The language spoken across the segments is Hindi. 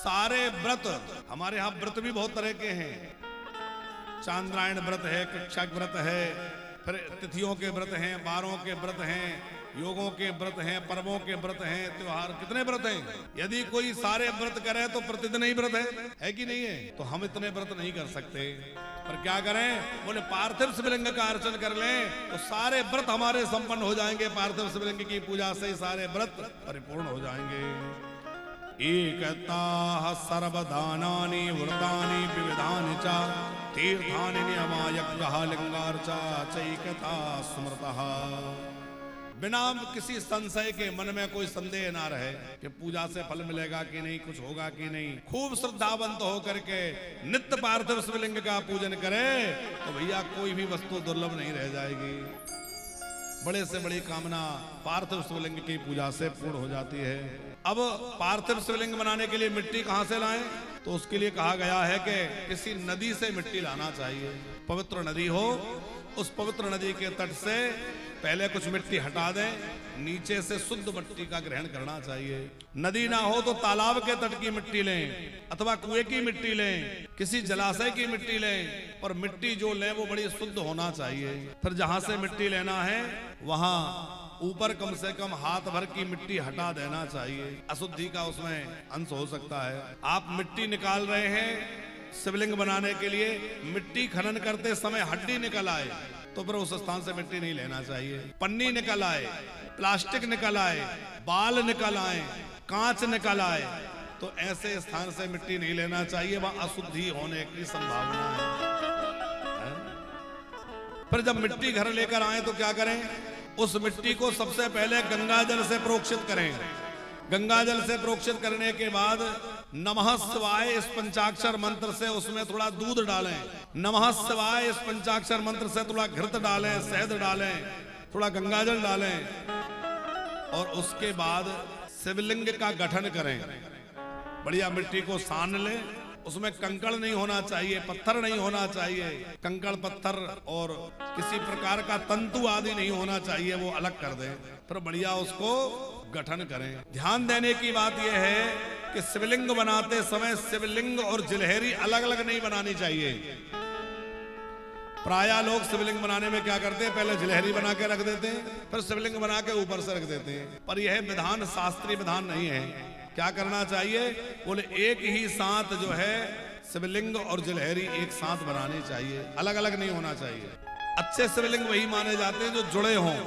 सारे व्रत, हमारे यहाँ व्रत भी बहुत तरह के हैं। चांद्रायण व्रत है, कक्षक व्रत है, फिर तिथियों के व्रत हैं, वारों के व्रत हैं, योगों के व्रत हैं, पर्वों के व्रत हैं, त्योहार, कितने व्रत हैं। यदि कोई सारे व्रत करे तो प्रतिदिन ही व्रत है कि नहीं है। तो हम इतने व्रत नहीं कर सकते, पर क्या करें, बोले पार्थिव शिवलिंग का अर्चन कर लें तो सारे व्रत हमारे संपन्न हो जाएंगे। पार्थिव शिवलिंग की पूजा से ही सारे व्रत परिपूर्ण हो जाएंगे। एकता सर्वदानानि व्रतानि विविधानि च तीर्थानि नियमायज्ञः लिंगार्चा चैकता स्मृतः। बिना किसी संशय के मन में कोई संदेह ना रहे कि पूजा से फल मिलेगा कि नहीं, कुछ होगा कि नहीं, खूब श्रद्धावंत होकर के नित्य पार्थिव शिवलिंग का पूजन करे तो भैया कोई भी वस्तु दुर्लभ नहीं रह जाएगी। बड़े से बड़ी कामना पार्थिव शिवलिंग की पूजा से पूर्ण हो जाती है। अब पार्थिव शिवलिंग बनाने के लिए मिट्टी कहां से लाएं, तो उसके लिए कहा गया है कि किसी नदी से मिट्टी लाना चाहिए। पवित्र नदी हो, उस पवित्र नदी के तट से पहले कुछ मिट्टी हटा दें, नीचे से शुद्ध मिट्टी का ग्रहण करना चाहिए। नदी ना हो तो तालाब के तट की मिट्टी लें अथवा कुएं की मिट्टी लें, किसी जलाशय की मिट्टी लें, पर मिट्टी जो लें वो बड़ी शुद्ध होना चाहिए। फिर जहां से मिट्टी लेना है वहां ऊपर कम से कम हाथ भर की मिट्टी हटा देना चाहिए, अशुद्धि का उसमें अंश हो सकता है। आप मिट्टी निकाल रहे हैं शिवलिंग बनाने के लिए, मिट्टी खनन करते समय हड्डी निकल आए तो फिर उस स्थान से मिट्टी नहीं लेना चाहिए। पन्नी निकल आए, प्लास्टिक निकल आए, बाल निकल आए, कांच निकल आए, तो ऐसे स्थान से मिट्टी नहीं लेना चाहिए, वहां अशुद्धि होने की संभावना है। फिर जब मिट्टी घर लेकर आए तो क्या करें, उस मिट्टी को सबसे पहले गंगा जल से प्रोक्षित करें। गंगा जल से प्रोक्षित करने के बाद नमः शिवाय इस पंचाक्षर मंत्र से उसमें थोड़ा दूध डालें, नमः शिवाय इस पंचाक्षर मंत्र से थोड़ा घृत डालें, शहद डालें, थोड़ा गंगाजल डालें, और उसके बाद शिवलिंग का गठन करें। बढ़िया मिट्टी को सान लें, उसमें कंकड़ नहीं होना चाहिए, पत्थर नहीं होना चाहिए, कंकड़ पत्थर और किसी प्रकार का तंतु आदि नहीं होना चाहिए, वो अलग कर दें। फिर बढ़िया उसको गठन करें। ध्यान देने की बात यह है कि शिवलिंग बनाते समय शिवलिंग और जिलहरी अलग अलग नहीं बनानी चाहिए। प्रायः लोग शिवलिंग बनाने में क्या करते हैं, पहले जिलहरी बना के रख देते हैं, फिर शिवलिंग बना के ऊपर से रख देते हैं, पर यह विधान शास्त्रीय विधान नहीं है। क्या करना चाहिए, बोले एक ही साथ जो है शिवलिंग और जिलहरी एक साथ बनानी चाहिए, अलग अलग नहीं होना चाहिए। अच्छे शिवलिंग वही माने जाते हैं जो जुड़े हों।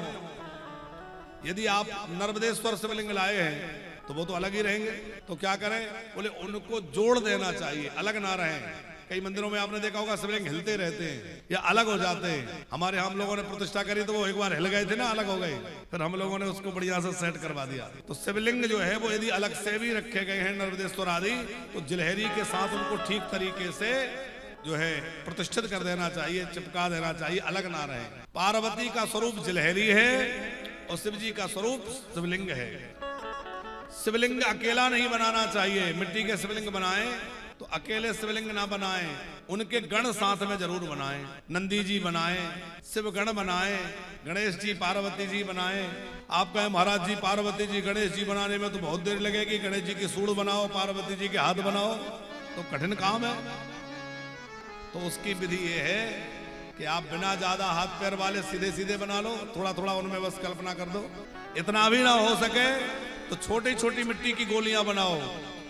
यदि आप नर्मदेश्वर शिवलिंग लाए हैं तो वो तो अलग ही रहेंगे, तो क्या करें, बोले उनको जोड़ देना चाहिए, अलग ना रहें। कई मंदिरों में आपने देखा होगा शिवलिंग हिलते रहते हैं या अलग हो जाते हैं। हमारे हम लोगों ने प्रतिष्ठा करी तो वो एक बार हिल गए थे ना, अलग हो गए, फिर हम लोगों ने उसको बढ़िया से सेट करवा दिया। तो शिवलिंग जो है वो यदि अलग से भी रखे गए हैं नर्मदेश्वर आदि, तो जिलहरी के साथ उनको ठीक तरीके से जो है प्रतिष्ठित कर देना चाहिए, चिपका देना चाहिए, अलग ना रहे। पार्वती का स्वरूप जिलहरी है और शिव जी का स्वरूप शिवलिंग है। शिवलिंग अकेला नहीं बनाना चाहिए, मिट्टी के शिवलिंग बनाएं तो अकेले शिवलिंग ना बनाएं, उनके गण साथ में जरूर बनाएं। नंदी जी बनाएं, शिव गण बनाएं, गणेश जी पार्वती जी बनाएं। आप कहें महाराज जी पार्वती जी गणेश जी बनाने में तो बहुत देर लगेगी, गणेश जी की सूंड बनाओ, पार्वती जी के हाथ बनाओ, तो कठिन काम है। तो उसकी विधि ये है कि आप बिना ज्यादा हाथ पैर वाले सीधे सीधे बना लो, थोड़ा थोड़ा उनमें बस कल्पना कर दो। इतना भी ना हो सके तो छोटी छोटी मिट्टी की गोलियां बनाओ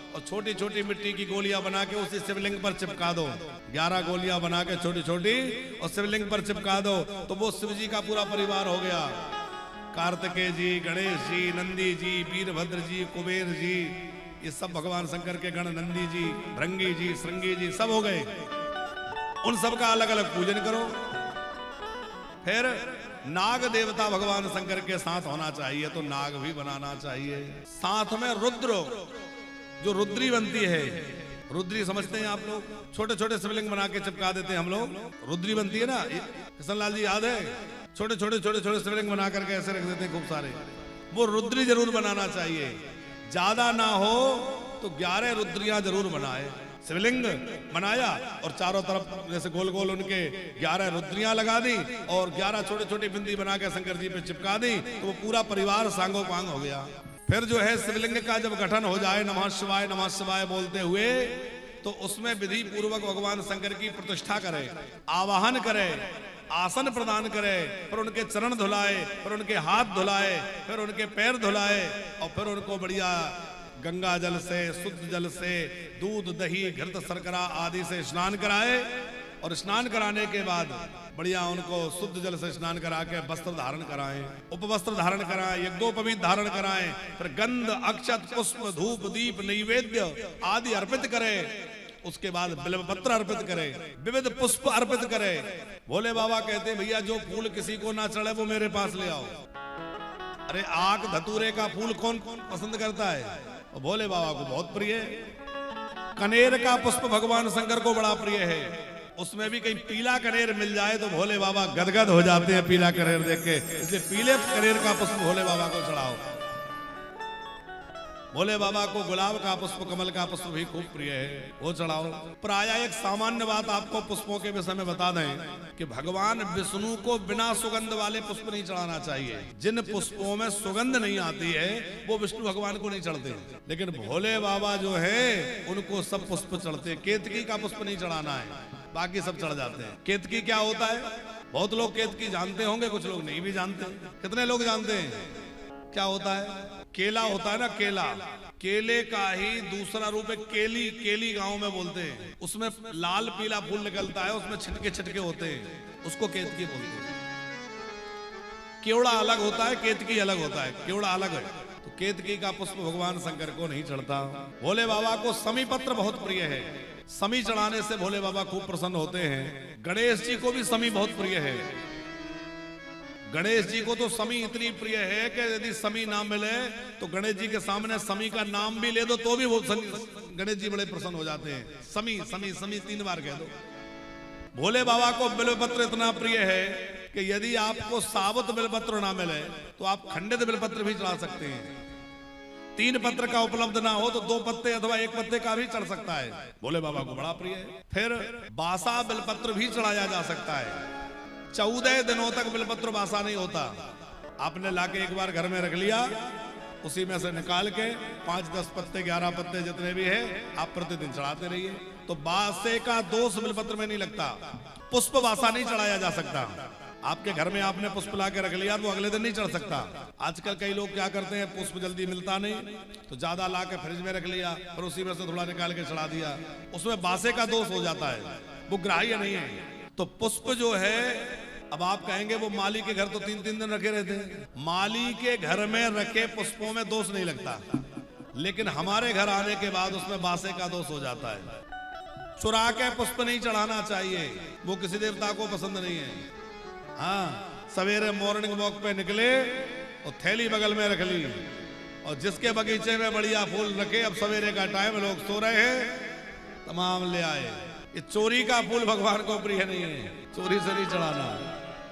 और छोटी छोटी मिट्टी की गोलियां बना के उसी शिवलिंग पर चिपका दो। 11 गोलियां बना के छोटी छोटी और शिवलिंग पर चिपका दो, तो वो शिव जी का पूरा परिवार हो गया। कार्तिकेय जी, गणेश जी, नंदी जी, वीरभद्र जी, कुबेर जी, ये सब भगवान शंकर के गण, नंदी जी, भृंगी जी, श्रृंगी जी, सब हो गए। उन सब का अलग अलग पूजन करो। फिर नाग देवता भगवान शंकर के साथ होना चाहिए, तो नाग भी बनाना चाहिए। साथ में रुद्र, जो रुद्री बनती है, रुद्री समझते हैं आप लोग, छोटे छोटे शिवलिंग बना के चिपका देते हैं हम लोग, रुद्री बनती है ना, किशनलाल जी याद है, छोटे छोटे छोटे छोटे शिवलिंग बना करके ऐसे रख देते हैं खूब सारे, वो रुद्री जरूर बनाना चाहिए। ज्यादा ना हो तो 11 रुद्रियां जरूर बनाए। शिवलिंग बनाया और चारों तरफ जैसे गोल गोल उनके 11 रुद्रियां लगा दी और 11 छोटे छोटी बिंदी बना के शंकर जी पे चिपका दी, तो वो पूरा परिवार सांगो पांग हो गया। फिर जो है शिवलिंग का जब गठन हो जाए नमः शिवाय बोलते हुए, तो उसमें विधि पूर्वक भगवान शंकर की प्रतिष्ठा करे, आवाहन करे, आसन प्रदान करे, फिर उनके चरण धुलाए, फिर उनके हाथ धुलाए, फिर उनके पैर धुलाए, और फिर उनको बढ़िया गंगा जल से, शुद्ध जल से, दूध दही घृत शर्करा आदि से स्नान कराए, और स्नान कराने के बाद बढ़िया उनको शुद्ध जल से स्नान करा के वस्त्र धारण कराएं, उपवस्त्र धारण कराएं, यज्ञोपवीत धारण कराएं, फिर गंध अक्षत पुष्प धूप दीप नैवेद्य आदि अर्पित करें। उसके बाद बिल्वपत्र अर्पित करे, विविध पुष्प अर्पित करे। भोले बाबा कहते भैया जो फूल किसी को ना चढ़े वो मेरे पास ले आओ। अरे आक धतूरे का फूल कौन कौन पसंद करता है? और भोले बाबा को बहुत प्रिय है। कनेर का पुष्प भगवान शंकर को बड़ा प्रिय है। उसमें भी कहीं पीला कनेर मिल जाए तो भोले बाबा गदगद हो जाते हैं पीला कनेर देख के, इसलिए पीले कनेर का पुष्प भोले बाबा को चढ़ाओ। भोले बाबा को गुलाब का पुष्प, कमल का पुष्प भी खूब प्रिय है, वो चढ़ाओ। प्राय एक सामान्य बात आपको पुष्पों के विषय में बता दें कि भगवान विष्णु को बिना सुगंध वाले पुष्प नहीं चढ़ाना चाहिए। जिन पुष्पों में सुगंध नहीं आती है वो विष्णु भगवान को नहीं चढ़ते, लेकिन भोले बाबा जो है उनको सब पुष्प चढ़ते। केतकी का पुष्प नहीं चढ़ाना है, बाकी सब चढ़ जाते हैं। केतकी क्या होता है? बहुत लोग केतकी जानते होंगे, कुछ लोग नहीं भी जानते। कितने लोग जानते हैं क्या होता है? केला होता है ना, केला, केले का ही दूसरा रूप है केली। केली गांव में बोलते हैं, उसमें लाल पीला फूल निकलता है, उसमें छिटके छिटके होते हैं, उसको केतकी बोलते हैं। केवड़ा अलग होता है, केतकी अलग होता है, केवड़ा अलग है। तो केतकी का पुष्प भगवान शंकर को नहीं चढ़ता। भोले बाबा को समी पत्र बहुत प्रिय है, समी चढ़ाने से भोले बाबा खूब प्रसन्न होते हैं। गणेश जी को भी समी बहुत प्रिय है। गणेश जी को तो समी इतनी प्रिय है कि यदि समी ना मिले तो गणेश जी के सामने समी का नाम भी ले दो तो भी वो गणेश जी बड़े प्रसन्न हो जाते हैं। समी समी समी 3 बार कह दो। भोले बाबा को बिल्वपत्र इतना प्रिय है कि यदि आपको साबुत बिल्वपत्र ना मिले तो आप खंडित बिल्वपत्र भी चढ़ा सकते हैं। 3 पत्र का उपलब्ध ना हो तो 2 पत्ते अथवा 1 पत्ते का भी चढ़ सकता है। भोले बाबा को बड़ा प्रिय है। फिर बासा बिल्वपत्र भी चढ़ाया जा सकता है। 14 दिनों तक बिल्वपत्र बासा नहीं होता। आपने लाके एक बार घर में रख लिया, उसी में से निकाल के 5-10 पत्ते 11 पत्ते जितने भी है आप प्रतिदिन चढ़ाते रहिए, तो बासे का दोष बिल्वपत्र में नहीं लगता। पुष्प बासा नहीं चढ़ाया जा सकता। आपके घर में आपने पुष्प ला के रख लिया तो अगले दिन नहीं चढ़ सकता। आजकल कई लोग क्या करते हैं, पुष्प जल्दी मिलता नहीं तो ज्यादा ला के फ्रिज में रख लिया, फिर उसी में से थोड़ा निकाल के चढ़ा दिया, उसमें बासे का दोष हो जाता है, वो ग्राह्य नहीं है। तो पुष्प जो है, अब आप कहेंगे वो माली के घर तो 3-3 दिन रखे रहते हैं। माली के घर में रखे पुष्पों में दोष नहीं लगता, लेकिन हमारे घर आने के बाद उसमें बासे का दोष हो जाता है। चुरा के पुष्प नहीं चढ़ाना चाहिए, वो किसी देवता को पसंद नहीं है। हाँ, सवेरे मॉर्निंग वॉक पे निकले और थैली बगल में रख ली, और जिसके बगीचे में बढ़िया फूल रखे, अब सवेरे का टाइम, लोग सो रहे हैं, तमाम ले आए। ये चोरी का फूल भगवान को प्रिय नहीं है, चोरी से नहीं चढ़ाना।